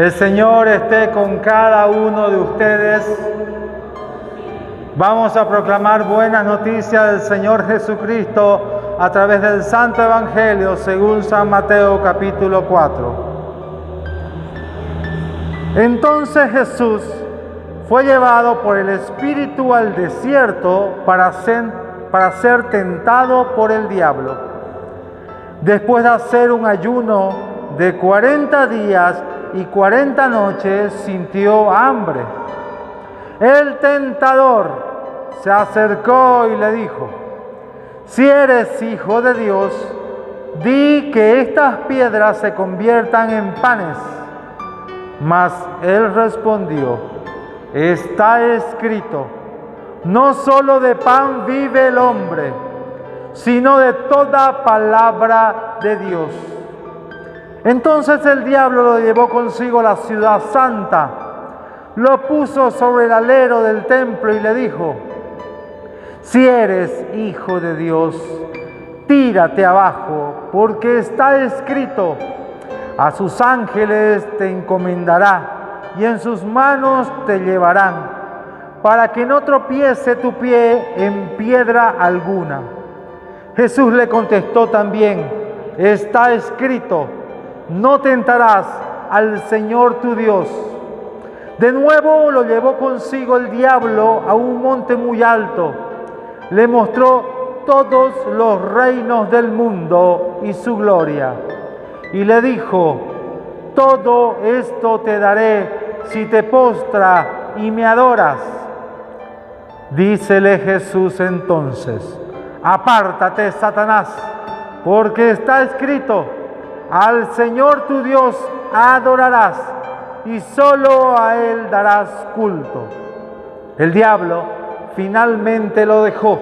El Señor esté con cada uno de ustedes. Vamos a proclamar buenas noticias del Señor Jesucristo a través del Santo Evangelio según San Mateo capítulo 4. Entonces Jesús fue llevado por el Espíritu al desierto para ser tentado por el diablo. Después de hacer un ayuno de 40 días y 40 noches, sintió hambre. El tentador se acercó y le dijo: si eres hijo de Dios, di que estas piedras se conviertan en panes. Mas él respondió: está escrito, no solo de pan vive el hombre, sino de toda palabra de Dios. Entonces el diablo lo llevó consigo a la ciudad santa, lo puso sobre el alero del templo y le dijo: si eres hijo de Dios, tírate abajo, porque está escrito, a sus ángeles te encomendará y en sus manos te llevarán, para que no tropiece tu pie en piedra alguna. Jesús le contestó también: está escrito, no tentarás al Señor tu Dios. De nuevo lo llevó consigo el diablo a un monte muy alto. Le mostró todos los reinos del mundo y su gloria. Y le dijo: todo esto te daré si te postras y me adoras. Dícele Jesús entonces: apártate, Satanás, porque está escrito, al Señor tu Dios adorarás y solo a Él darás culto. El diablo finalmente lo dejó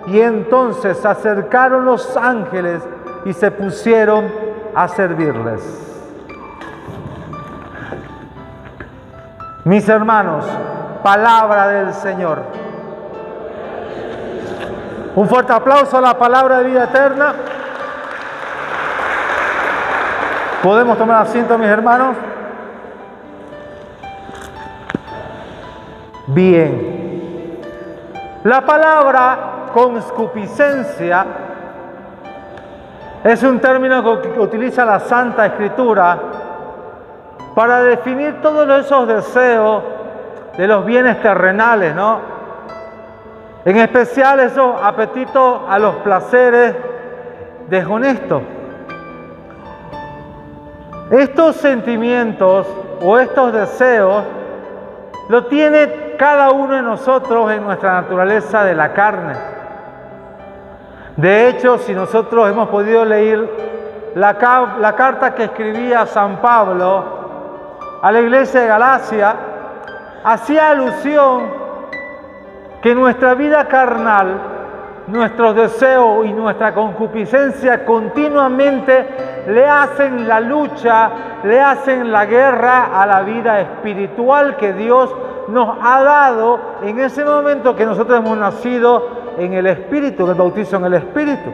y entonces se acercaron los ángeles y se pusieron a servirles. Mis hermanos, palabra del Señor. Un fuerte aplauso a la palabra de vida eterna. ¿Podemos tomar asiento, mis hermanos? Bien. La palabra concupiscencia es un término que utiliza la Santa Escritura para definir todos esos deseos de los bienes terrenales, ¿no? En especial esos apetitos a los placeres deshonestos. Estos sentimientos o estos deseos lo tiene cada uno de nosotros en nuestra naturaleza de la carne. De hecho, si nosotros hemos podido leer la carta que escribía San Pablo a la iglesia de Galacia, hacía alusión que nuestra vida carnal, nuestros deseos y nuestra concupiscencia continuamente le hacen la lucha, le hacen la guerra a la vida espiritual que Dios nos ha dado en ese momento que nosotros hemos nacido en el Espíritu, en el bautizo en el Espíritu.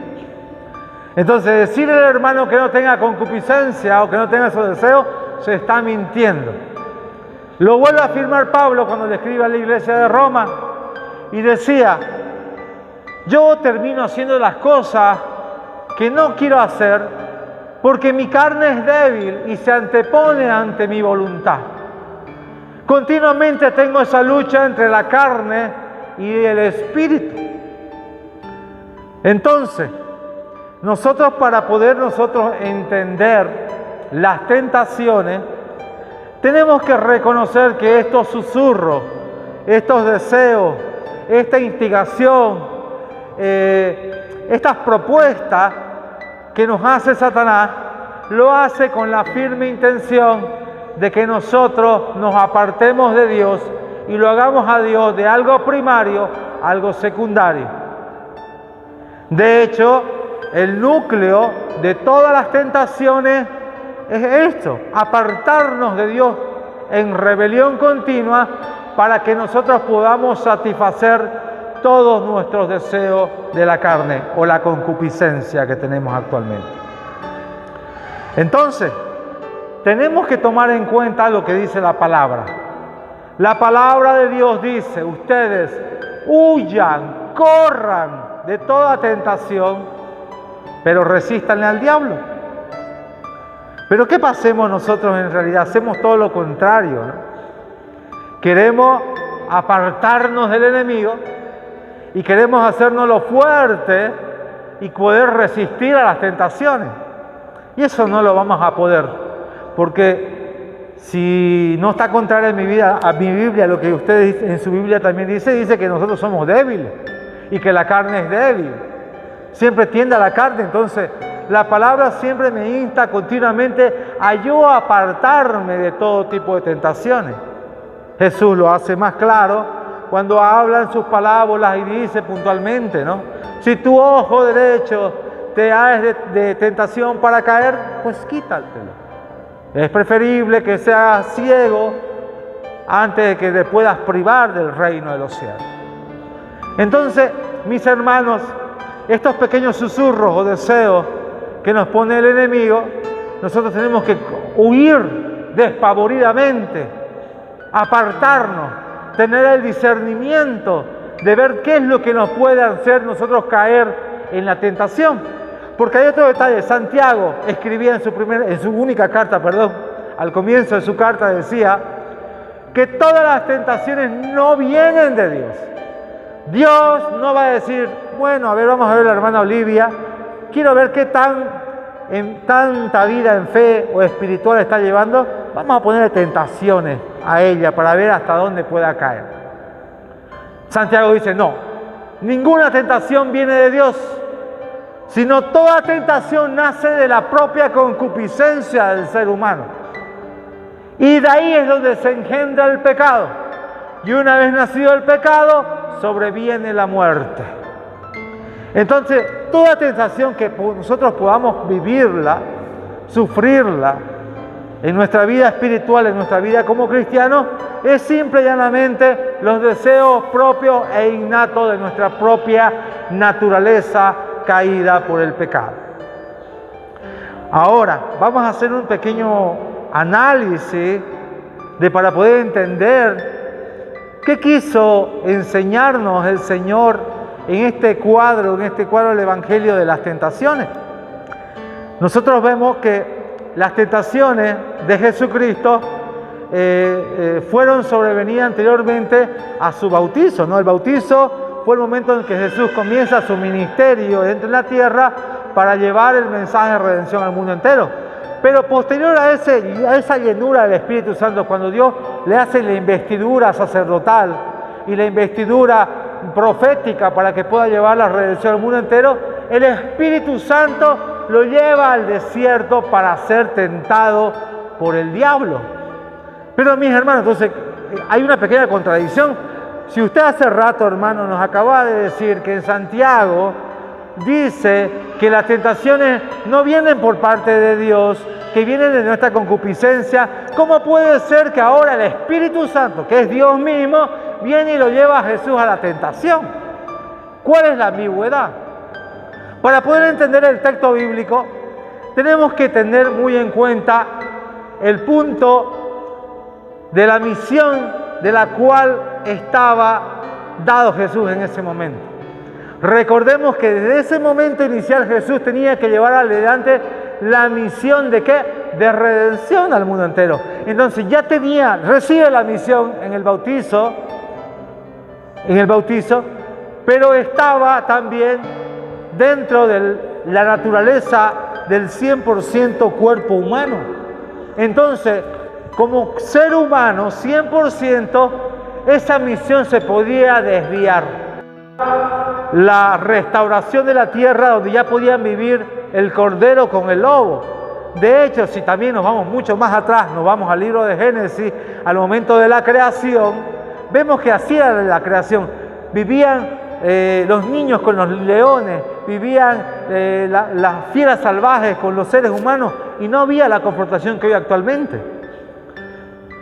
Entonces, decirle al hermano que no tenga concupiscencia o que no tenga esos deseos, se está mintiendo. Lo vuelve a afirmar Pablo cuando le escribe a la iglesia de Roma y decía: yo termino haciendo las cosas que no quiero hacer porque mi carne es débil y se antepone ante mi voluntad. Continuamente tengo esa lucha entre la carne y el espíritu. Entonces, nosotros para poder entender las tentaciones, tenemos que reconocer que estos susurros, estos deseos, esta instigación, estas propuestas que nos hace Satanás, lo hace con la firme intención de que nosotros nos apartemos de Dios y lo hagamos a Dios de algo primario a algo secundario. De hecho, el núcleo de todas las tentaciones es esto: apartarnos de Dios en rebelión continua para que nosotros podamos satisfacer todos nuestros deseos de la carne o la concupiscencia que tenemos actualmente. Entonces, tenemos que tomar en cuenta lo que dice la palabra. La palabra de Dios dice, ustedes huyan, corran de toda tentación, pero resístanle al diablo. Pero ¿qué pasemos nosotros en realidad? Hacemos todo lo contrario, ¿no? Queremos apartarnos del enemigo y queremos hacernos fuerte y poder resistir a las tentaciones. Y eso no lo vamos a poder, porque si no está contrario a mi Biblia, lo que ustedes en su Biblia también dice que nosotros somos débiles y que la carne es débil. Siempre tiende a la carne, entonces la palabra siempre me insta continuamente a yo apartarme de todo tipo de tentaciones. Jesús lo hace más claro cuando habla en sus parábolas y dice puntualmente, ¿no? Si tu ojo derecho te hace de tentación para caer, pues quítatelo. Es preferible que seas ciego antes de que te puedas privar del reino de los cielos. Entonces, mis hermanos, estos pequeños susurros o deseos que nos pone el enemigo, nosotros tenemos que huir despavoridamente, apartarnos, tener el discernimiento de ver qué es lo que nos puede hacer nosotros caer en la tentación. Porque hay otro detalle. Santiago escribía en su única carta, al comienzo de su carta decía que todas las tentaciones no vienen de Dios. Dios no va a decir, bueno, a ver, vamos a ver a la hermana Olivia, quiero ver qué tanta vida en fe o espiritual está llevando, vamos a ponerle tentaciones a ella para ver hasta dónde pueda caer. Santiago dice, no, ninguna tentación viene de Dios, sino toda tentación nace de la propia concupiscencia del ser humano. Y de ahí es donde se engendra el pecado. Y una vez nacido el pecado, sobreviene la muerte. Entonces, toda tentación que nosotros podamos vivirla, sufrirla, en nuestra vida espiritual, en nuestra vida como cristianos, es simple y llanamente los deseos propios e innatos de nuestra propia naturaleza caída por el pecado. Ahora, vamos a hacer un pequeño análisis para poder entender qué quiso enseñarnos el Señor en este cuadro del Evangelio de las tentaciones. Nosotros vemos que las tentaciones de Jesucristo fueron sobrevenidas anteriormente a su bautizo, ¿no? El bautizo fue el momento en que Jesús comienza su ministerio dentro de la tierra para llevar el mensaje de redención al mundo entero. Pero posterior a esa llenura del Espíritu Santo, cuando Dios le hace la investidura sacerdotal y la investidura profética para que pueda llevar la redención al mundo entero, el Espíritu Santo lo lleva al desierto para ser tentado por el diablo. Pero mis hermanos, entonces hay una pequeña contradicción. Si usted hace rato, hermano, nos acaba de decir que en Santiago dice que las tentaciones no vienen por parte de Dios, que vienen de nuestra concupiscencia, ¿cómo puede ser que ahora el Espíritu Santo, que es Dios mismo, viene y lo lleva a Jesús a la tentación? ¿Cuál es la ambigüedad? Para poder entender el texto bíblico, tenemos que tener muy en cuenta el punto de la misión de la cual estaba dado Jesús en ese momento. Recordemos que desde ese momento inicial Jesús tenía que llevar adelante la misión ¿de qué? De redención al mundo entero. Entonces ya recibe la misión en el bautizo, pero estaba también dentro de la naturaleza del 100% cuerpo humano. Entonces, como ser humano 100%, esa misión se podía desviar. La restauración de la tierra donde ya podían vivir el cordero con el lobo. De hecho, si también nos vamos mucho más atrás, nos vamos al libro de Génesis, al momento de la creación, vemos que así era la creación. Vivían los niños con los leones, vivían las fieras salvajes con los seres humanos y no había la confrontación que hay actualmente.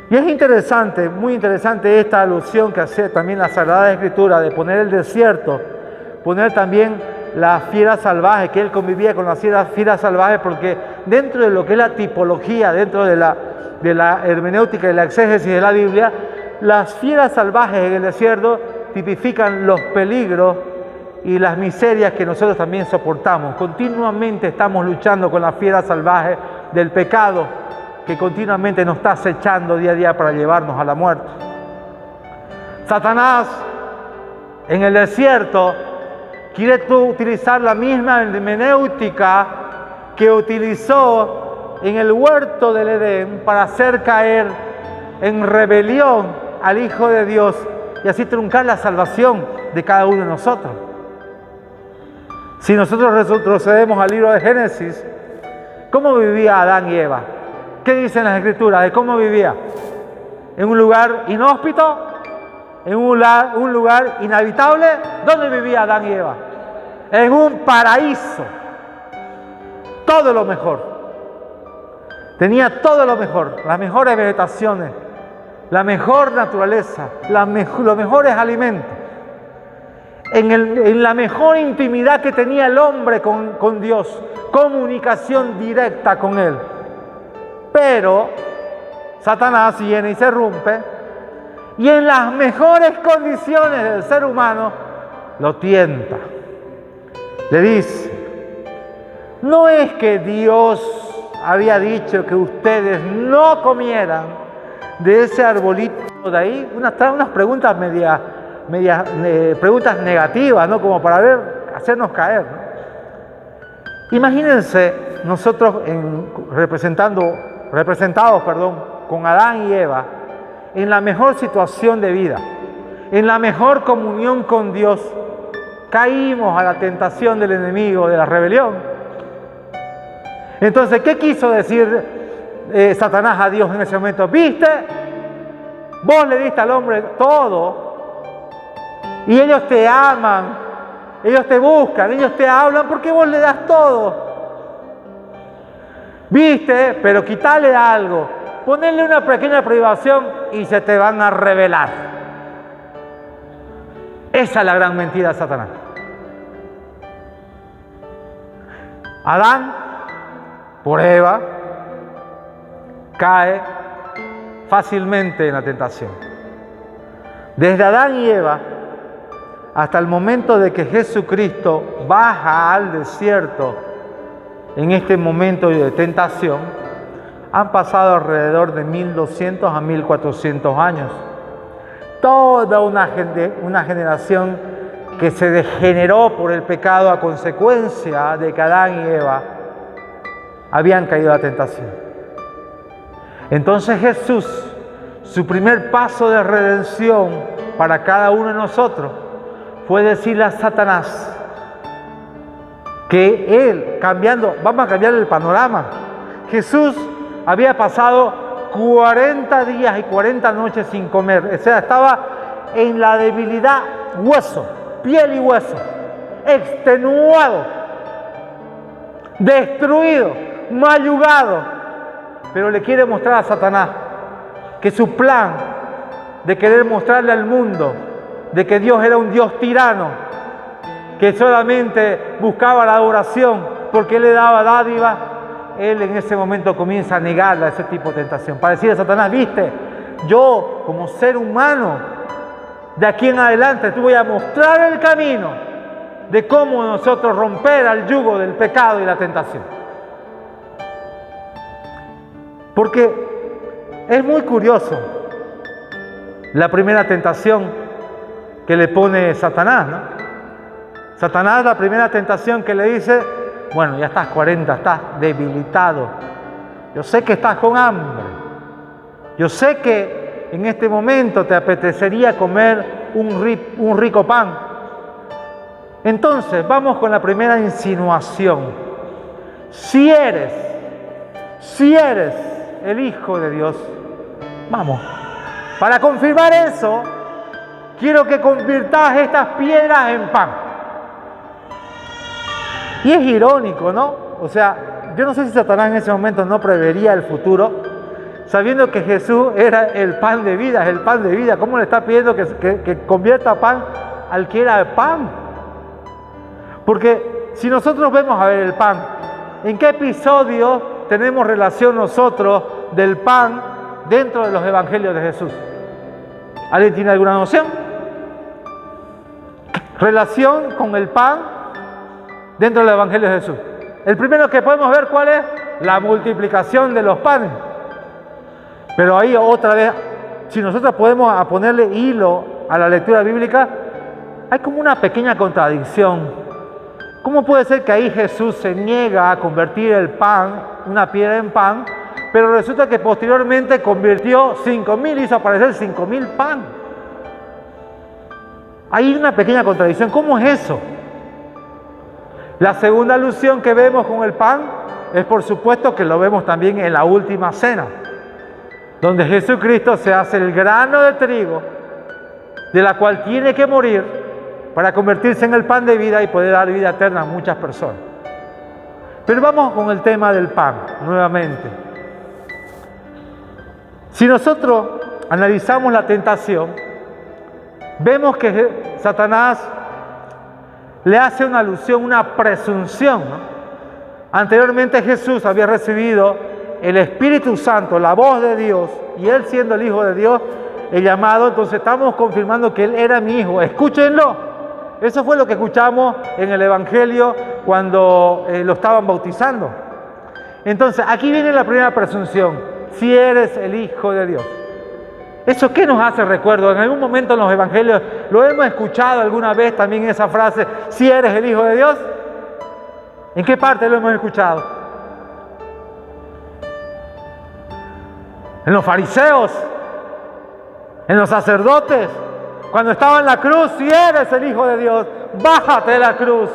Y es interesante, muy interesante esta alusión que hace también la Sagrada Escritura de poner el desierto, poner también las fieras salvajes, que él convivía con las fieras salvajes porque dentro de lo que es la tipología, dentro de la hermenéutica y la exégesis de la Biblia, las fieras salvajes en el desierto tipifican los peligros y las miserias que nosotros también soportamos. Continuamente estamos luchando con las fieras salvajes del pecado que continuamente nos está acechando día a día para llevarnos a la muerte. Satanás en el desierto quiere utilizar la misma hermenéutica que utilizó en el huerto del Edén para hacer caer en rebelión al Hijo de Dios y así truncar la salvación de cada uno de nosotros. Si nosotros retrocedemos al libro de Génesis, ¿cómo vivía Adán y Eva? ¿Qué dicen las Escrituras de cómo vivía? ¿En un lugar inhóspito? ¿En un lugar inhabitable? ¿Dónde vivía Adán y Eva? En un paraíso. Todo lo mejor. Tenía todo lo mejor, las mejores vegetaciones, la mejor naturaleza, los mejores alimentos. En la mejor intimidad que tenía el hombre con Dios, comunicación directa con Él. Pero Satanás viene y se rompe, y en las mejores condiciones del ser humano lo tienta. Le dice, no es que Dios había dicho que ustedes no comieran de ese arbolito de ahí, unas preguntas preguntas negativas, ¿no? Como para hacernos caer, ¿no? Imagínense nosotros representados con Adán y Eva en la mejor situación de vida, en la mejor comunión con Dios, caímos a la tentación del enemigo, de la rebelión. Entonces, ¿qué quiso decir Satanás a Dios en ese momento? ¿Viste? Vos le diste al hombre todo y ellos te aman, ellos te buscan, ellos te hablan porque vos le das todo. ¿Viste? Pero quitale algo, ponerle una pequeña privación y se te van a rebelar. Esa es la gran mentira de Satanás. Adán, por Eva, cae fácilmente en la tentación. Desde Adán y Eva hasta el momento de que Jesucristo baja al desierto en este momento de tentación, han pasado alrededor de 1200 a 1400 años. Toda una generación que se degeneró por el pecado a consecuencia de que Adán y Eva habían caído a la tentación. Entonces Jesús, su primer paso de redención para cada uno de nosotros, fue decirle a Satanás que él, vamos a cambiar el panorama. Jesús había pasado 40 días y 40 noches sin comer, o sea, estaba en la debilidad, hueso, piel y hueso, extenuado, destruido, mayugado, pero le quiere mostrar a Satanás que su plan de querer mostrarle al mundo de que Dios era un Dios tirano, que solamente buscaba la adoración porque Él le daba dádiva, Él en ese momento comienza a negarle a ese tipo de tentación, para decirle a Satanás, viste, yo como ser humano, de aquí en adelante te voy a mostrar el camino de cómo nosotros romper al yugo del pecado y la tentación. Porque es muy curioso la primera tentación que le pone Satanás, ¿no? Satanás, la primera tentación que le dice, bueno, ya estás 40, estás debilitado. Yo sé que estás con hambre. Yo sé que en este momento te apetecería comer un rico pan. Entonces, vamos con la primera insinuación. Si eres el Hijo de Dios, vamos. Para confirmar eso, quiero que convirtas estas piedras en pan. Y es irónico, ¿no? O sea, yo no sé si Satanás en ese momento no prevería el futuro, sabiendo que Jesús era el pan de vida, es el pan de vida. ¿Cómo le está pidiendo que convierta pan al que era el pan? Porque si nosotros vemos a ver el pan, ¿en qué episodio tenemos relación nosotros del pan dentro de los evangelios de Jesús? ¿Alguien tiene alguna noción? Relación con el pan dentro del evangelio de Jesús. El primero que podemos ver, ¿cuál es? La multiplicación de los panes. Pero ahí otra vez, si nosotros podemos ponerle hilo a la lectura bíblica, hay como una pequeña contradicción. ¿Cómo puede ser que ahí Jesús se niega a convertir el pan, una piedra en pan, pero resulta que posteriormente convirtió 5.000, hizo aparecer 5.000 pan? Hay una pequeña contradicción. ¿Cómo es eso? La segunda alusión que vemos con el pan es, por supuesto, que lo vemos también en la última cena, donde Jesucristo se hace el grano de trigo, de la cual tiene que morir para convertirse en el pan de vida y poder dar vida eterna a muchas personas. Pero vamos con el tema del pan nuevamente. Si nosotros analizamos la tentación, vemos que Satanás le hace una alusión, una presunción, ¿no? Anteriormente Jesús había recibido el Espíritu Santo, la voz de Dios, y él siendo el Hijo de Dios, el llamado, entonces estamos confirmando que él era mi hijo. Escúchenlo. Eso fue lo que escuchamos en el Evangelio cuando lo estaban bautizando. Entonces, aquí viene la primera presunción: si eres el Hijo de Dios. ¿Eso qué nos hace recuerdo? En algún momento en los Evangelios lo hemos escuchado alguna vez también esa frase, si eres el Hijo de Dios. ¿En qué parte lo hemos escuchado? En los fariseos, en los sacerdotes, cuando estaba en la cruz: si eres el Hijo de Dios, bájate de la cruz.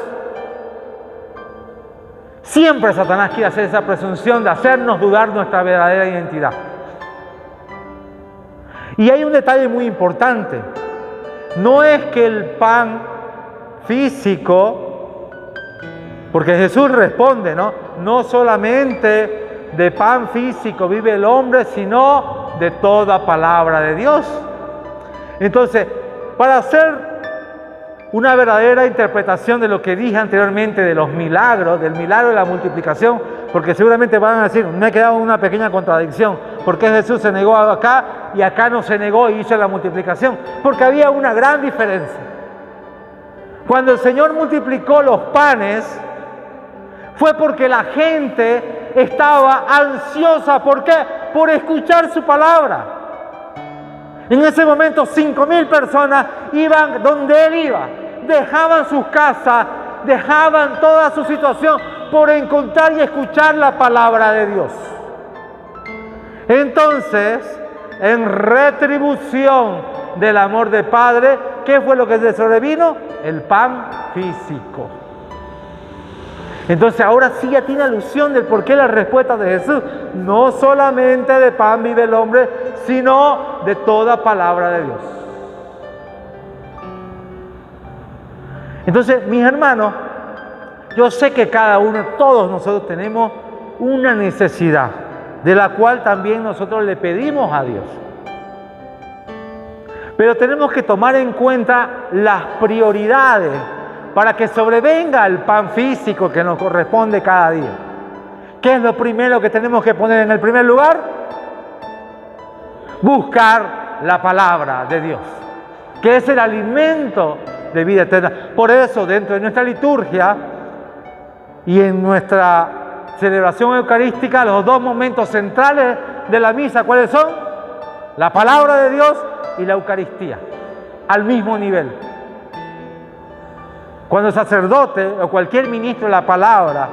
Siempre Satanás quiere hacer esa presunción de hacernos dudar nuestra verdadera identidad. Y hay un detalle muy importante. No es que el pan físico, porque Jesús responde, ¿no? No solamente de pan físico vive el hombre, sino de toda palabra de Dios. Entonces, para hacer una verdadera interpretación de lo que dije anteriormente de los milagros, del milagro de la multiplicación, porque seguramente van a decir, me ha quedado una pequeña contradicción, ¿por qué Jesús se negó acá y acá no se negó y hizo la multiplicación? Porque había una gran diferencia. Cuando el Señor multiplicó los panes, fue porque la gente estaba ansiosa. ¿Por qué? Por escuchar su palabra. En ese momento 5.000 personas iban donde Él iba, dejaban sus casas, dejaban toda su situación por encontrar y escuchar la palabra de Dios. Entonces, en retribución del amor del Padre, ¿qué fue lo que le sobrevino? El pan físico. Entonces ahora sí ya tiene alusión del por qué la respuesta de Jesús. No solamente de pan vive el hombre, sino de toda palabra de Dios. Entonces, mis hermanos, yo sé que cada uno, todos nosotros tenemos una necesidad, de la cual también nosotros le pedimos a Dios. Pero tenemos que tomar en cuenta las prioridades para que sobrevenga el pan físico que nos corresponde cada día. ¿Qué es lo primero que tenemos que poner en el primer lugar? Buscar la palabra de Dios, que es el alimento de vida eterna. Por eso, dentro de nuestra liturgia y en nuestra celebración eucarística, los dos momentos centrales de la misa, ¿cuáles son? La palabra de Dios y la Eucaristía, al mismo nivel. Cuando el sacerdote o cualquier ministro de la palabra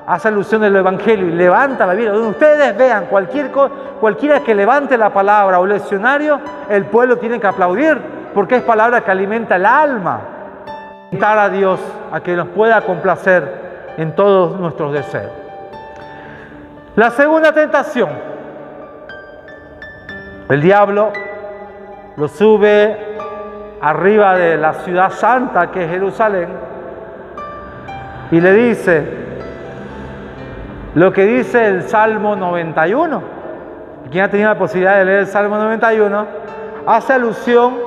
hace alusión del Evangelio y levanta la Biblia, donde ustedes vean cualquiera que levante la palabra o el leccionario, el pueblo tiene que aplaudir, porque es palabra que alimenta el alma. Invitar a Dios a que nos pueda complacer en todos nuestros deseos. La segunda tentación. El diablo lo sube arriba de la ciudad santa que es Jerusalén y le dice lo que dice el Salmo 91. Quien ha tenido la posibilidad de leer el Salmo 91 hace alusión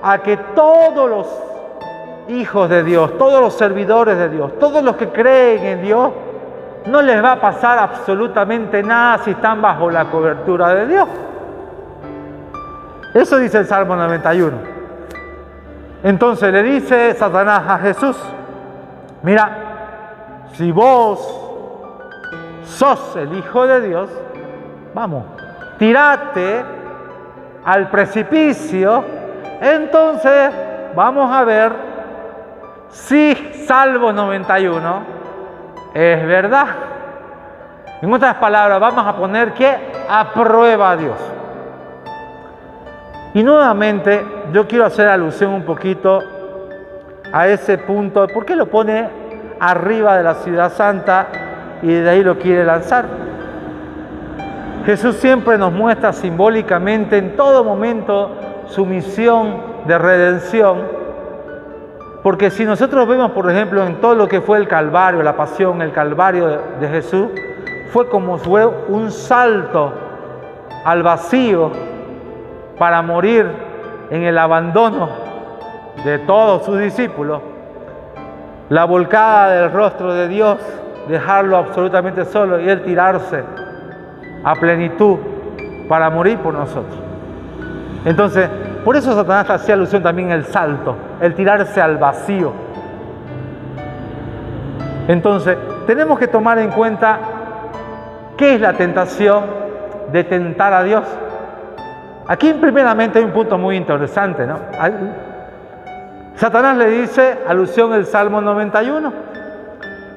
a que todos los hijos de Dios, todos los servidores de Dios, todos los que creen en Dios, no les va a pasar absolutamente nada si están bajo la cobertura de Dios. Eso dice el Salmo 91. Entonces le dice Satanás a Jesús, mira, si vos sos el Hijo de Dios, vamos, tirate al precipicio, entonces vamos a ver si Salmo 91 es verdad. En otras palabras, vamos a poner que a prueba a Dios. Y nuevamente yo quiero hacer alusión un poquito a ese punto. ¿Por qué lo pone arriba de la ciudad santa y de ahí lo quiere lanzar? Jesús siempre nos muestra simbólicamente en todo momento su misión de redención, porque si nosotros vemos, por ejemplo, en todo lo que fue el Calvario, la pasión, el Calvario de Jesús, fue como fue un salto al vacío para morir en el abandono de todos sus discípulos, la volcada del rostro de Dios, dejarlo absolutamente solo y él tirarse a plenitud para morir por nosotros. Entonces, por eso Satanás hacía alusión también al salto, el tirarse al vacío. Entonces, tenemos que tomar en cuenta qué es la tentación de tentar a Dios. Aquí primeramente hay un punto muy interesante, ¿no? Satanás le dice, alusión al Salmo 91.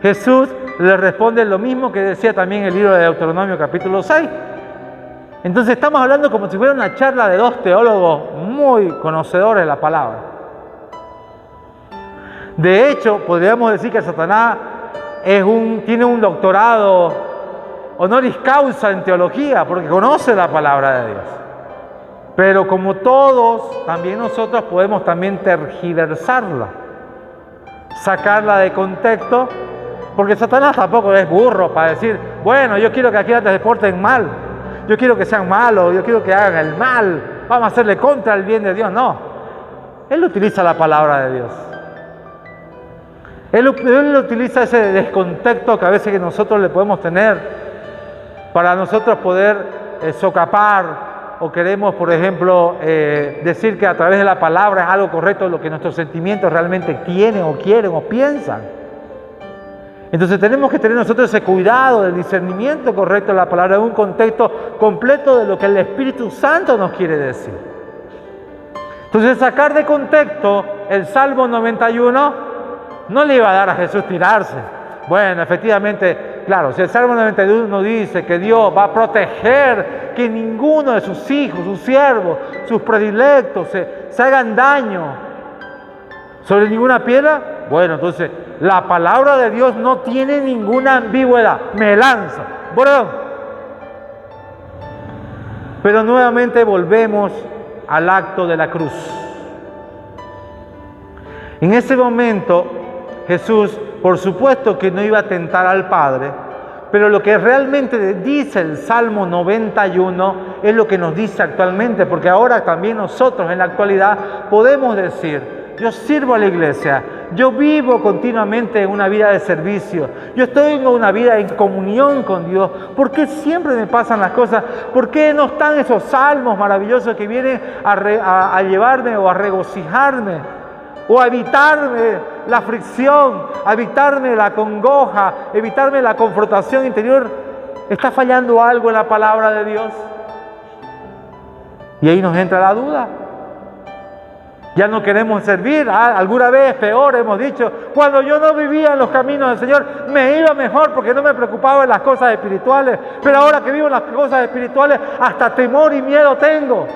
Jesús le responde lo mismo que decía también el libro de Deuteronomio capítulo 6. Entonces estamos hablando como si fuera una charla de dos teólogos muy conocedores de la palabra. De hecho, podríamos decir que Satanás tiene un doctorado honoris causa en teología, porque conoce la palabra de Dios. Pero como todos, también nosotros podemos también tergiversarla, sacarla de contexto, porque Satanás tampoco es burro para decir, bueno, yo quiero que aquí se porten mal, yo quiero que sean malos, yo quiero que hagan el mal, vamos a hacerle contra el bien de Dios. No, él utiliza la palabra de Dios. Él utiliza ese descontexto que a veces que nosotros le podemos tener para nosotros poder socapar, o queremos, por ejemplo, decir que a través de la palabra es algo correcto lo que nuestros sentimientos realmente tienen o quieren o piensan. Entonces tenemos que tener nosotros ese cuidado del discernimiento correcto de la palabra en un contexto completo de lo que el Espíritu Santo nos quiere decir. Entonces sacar de contexto el Salmo 91 no le iba a dar a Jesús tirarse. Bueno, efectivamente, claro, si el Salmo 91 dice que Dios va a proteger que ninguno de sus hijos, sus siervos, sus predilectos se hagan daño sobre ninguna piedra, bueno, entonces la palabra de Dios no tiene ninguna ambigüedad. Me lanzo. Bueno, pero nuevamente volvemos al acto de la cruz. En ese momento Jesús, por supuesto que no iba a tentar al Padre, pero lo que realmente dice el Salmo 91 es lo que nos dice actualmente, porque ahora también nosotros en la actualidad podemos decir, yo sirvo a la iglesia, yo vivo continuamente una vida de servicio, yo estoy en una vida en comunión con Dios. ¿Por qué siempre me pasan las cosas? ¿Por qué no están esos salmos maravillosos que vienen a llevarme o a regocijarme? O a evitarme la fricción, a evitarme la congoja, evitarme la confrontación interior. ¿Está fallando algo en la palabra de Dios? Y ahí nos entra la duda. Ya no queremos servir. Alguna vez, peor, hemos dicho, cuando yo no vivía en los caminos del Señor, me iba mejor porque no me preocupaba en las cosas espirituales. Pero ahora que vivo en las cosas espirituales, hasta temor y miedo tengo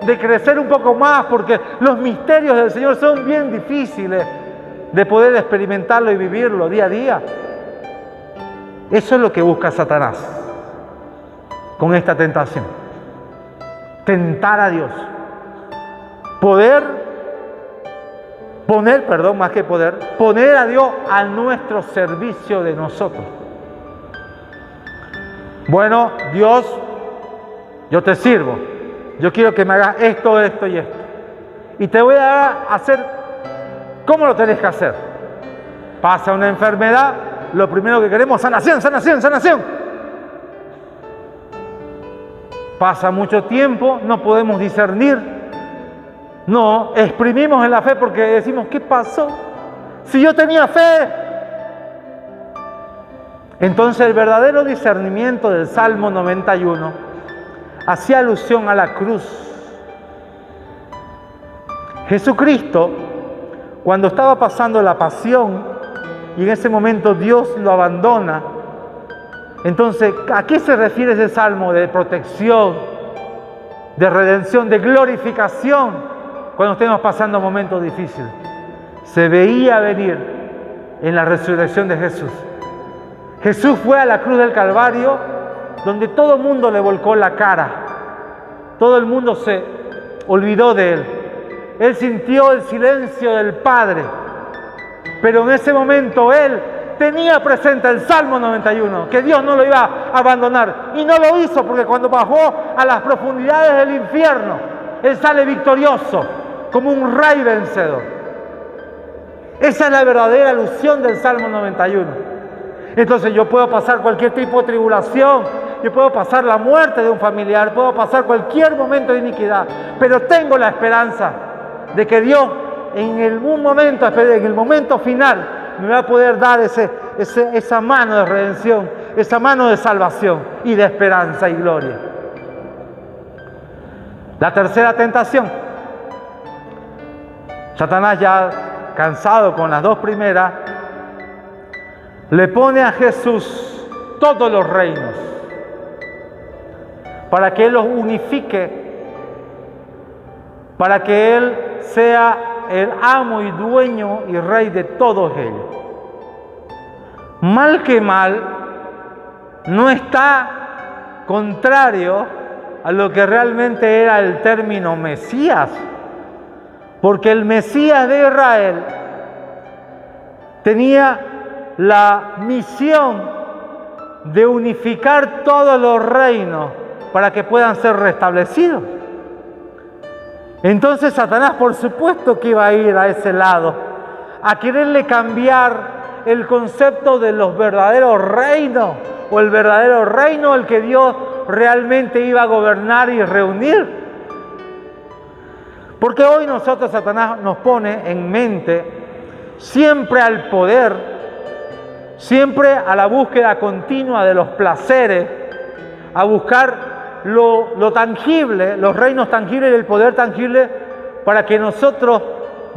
de crecer un poco más, porque los misterios del Señor son bien difíciles de poder experimentarlo y vivirlo día a día. Eso es lo que busca Satanás con esta tentación. Tentar a Dios. Poner a Dios a nuestro servicio de nosotros. Bueno, Dios, yo te sirvo. Yo quiero que me hagas esto, esto y esto. Y te voy a hacer cómo lo tenés que hacer. Pasa una enfermedad, lo primero que queremos es sanación, sanación, sanación. Pasa mucho tiempo, no podemos discernir, no exprimimos en la fe porque decimos, ¿qué pasó? Si yo tenía fe. Entonces el verdadero discernimiento del Salmo 91 hacía alusión a la cruz. Jesucristo, cuando estaba pasando la pasión y en ese momento Dios lo abandona, entonces, ¿a qué se refiere ese salmo de protección, de redención, de glorificación cuando estemos pasando momentos difíciles? Se veía venir en la resurrección de Jesús. Jesús fue a la cruz del Calvario, donde todo el mundo le volcó la cara. Todo el mundo se olvidó de él. Él sintió el silencio del Padre. Pero en ese momento él tenía presente el Salmo 91, que Dios no lo iba a abandonar. Y no lo hizo porque cuando bajó a las profundidades del infierno, él sale victorioso, como un rey vencedor. Esa es la verdadera alusión del Salmo 91. Entonces yo puedo pasar cualquier tipo de tribulación, yo puedo pasar la muerte de un familiar, puedo pasar cualquier momento de iniquidad, pero tengo la esperanza de que Dios en el momento final me va a poder dar esa mano de redención, esa mano de salvación y de esperanza y gloria. La tercera tentación. Satanás, ya cansado con las dos primeras, le pone a Jesús todos los reinos para que Él los unifique, para que Él sea el amo y dueño y rey de todos ellos. Mal que mal, no está contrario a lo que realmente era el término Mesías, porque el Mesías de Israel tenía la misión de unificar todos los reinos para que puedan ser restablecidos. Entonces Satanás, por supuesto que iba a ir a ese lado, a quererle cambiar el concepto de los verdaderos reinos, o el verdadero reino el que Dios realmente iba a gobernar y reunir. Porque hoy nosotros, Satanás nos pone en mente siempre al poder, siempre a la búsqueda continua de los placeres, a buscar lo tangible, los reinos tangibles y el poder tangible, para que nosotros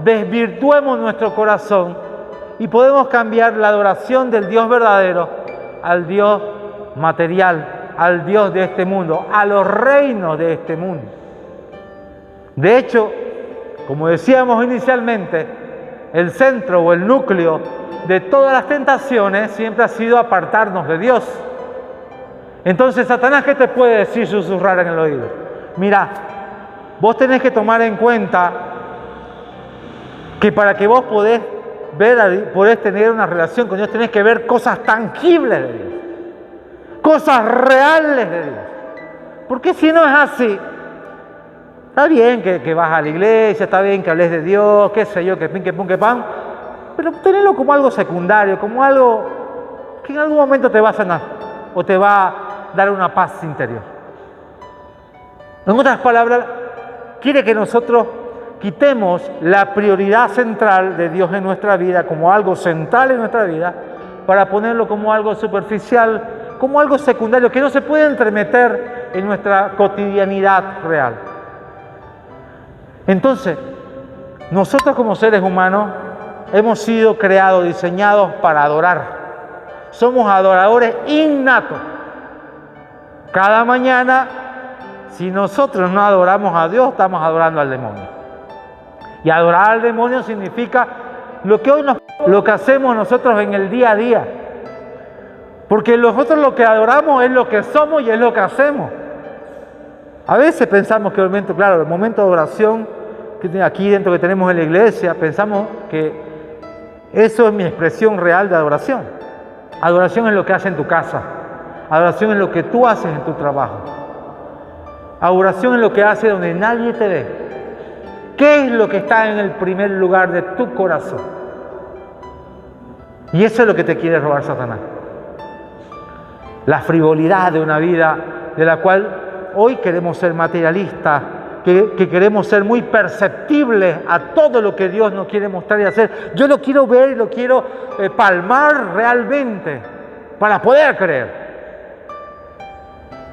desvirtuemos nuestro corazón y podemos cambiar la adoración del Dios verdadero al Dios material, al Dios de este mundo, a los reinos de este mundo. De hecho, como decíamos inicialmente, el centro o el núcleo de todas las tentaciones siempre ha sido apartarnos de Dios. Entonces, Satanás, ¿qué te puede decir, susurrar en el oído? Mira, vos tenés que tomar en cuenta que para que vos podés tener una relación con Dios, tenés que ver cosas tangibles de Dios, cosas reales de Dios. Porque si no es así, está bien que vas a la iglesia, está bien que hables de Dios, qué sé yo, que pin, que pum, que pan, pero tenelo como algo secundario, como algo que en algún momento te va a sanar o te va a dar una paz interior. En otras palabras, quiere que nosotros quitemos la prioridad central de Dios en nuestra vida, como algo central en nuestra vida, para ponerlo como algo superficial, como algo secundario, que no se puede entremeter en nuestra cotidianidad real. Entonces, nosotros como seres humanos hemos sido creados, diseñados para adorar. Somos adoradores innatos. Cada mañana, si nosotros no adoramos a Dios, estamos adorando al demonio. Y adorar al demonio significa lo que hacemos nosotros en el día a día. Porque nosotros lo que adoramos es lo que somos y es lo que hacemos. A veces pensamos que el momento de oración que aquí dentro que tenemos en la iglesia, pensamos que eso es mi expresión real de adoración. Adoración es lo que haces en tu casa. Adoración es lo que tú haces en tu trabajo. Adoración es lo que haces donde nadie te ve. ¿Qué es lo que está en el primer lugar de tu corazón? Y eso es lo que te quiere robar Satanás. La frivolidad de una vida de la cual hoy queremos ser materialistas, que queremos ser muy perceptibles a todo lo que Dios nos quiere mostrar y hacer. Yo lo quiero ver y lo quiero palmar realmente para poder creer.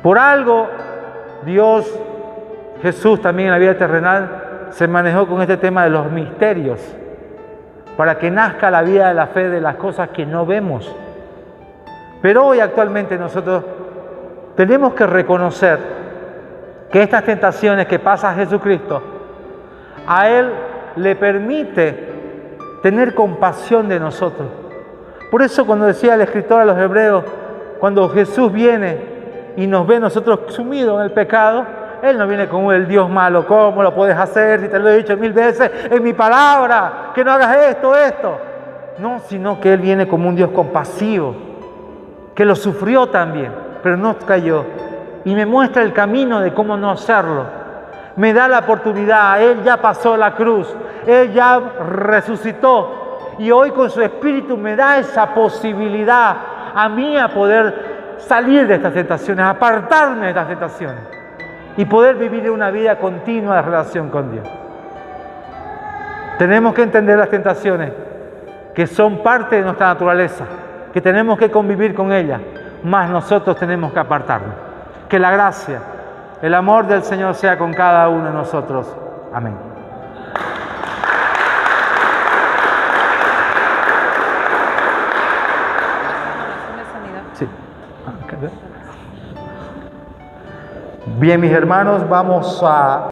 Por algo, Dios, Jesús también en la vida terrenal, se manejó con este tema de los misterios, para que nazca la vida de la fe de las cosas que no vemos. Pero hoy actualmente nosotros tenemos que reconocer que estas tentaciones que pasa Jesucristo, a Él le permite tener compasión de nosotros. Por eso cuando decía el escritor a los hebreos, cuando Jesús viene y nos ve nosotros sumidos en el pecado, Él no viene como el Dios malo. ¿Cómo lo puedes hacer si te lo he dicho 1000 veces en mi palabra? Que no hagas esto. No, sino que Él viene como un Dios compasivo, que lo sufrió también, pero no cayó. Y me muestra el camino de cómo no hacerlo. Me da la oportunidad. Él ya pasó la cruz. Él ya resucitó. Y hoy con su Espíritu me da esa posibilidad a mí a poder salir de estas tentaciones, apartarme de estas tentaciones y poder vivir una vida continua de relación con Dios. Tenemos que entender las tentaciones, que son parte de nuestra naturaleza, que tenemos que convivir con ellas, mas nosotros tenemos que apartarnos. Que la gracia, el amor del Señor sea con cada uno de nosotros. Amén. Sí. Bien, mis hermanos, vamos a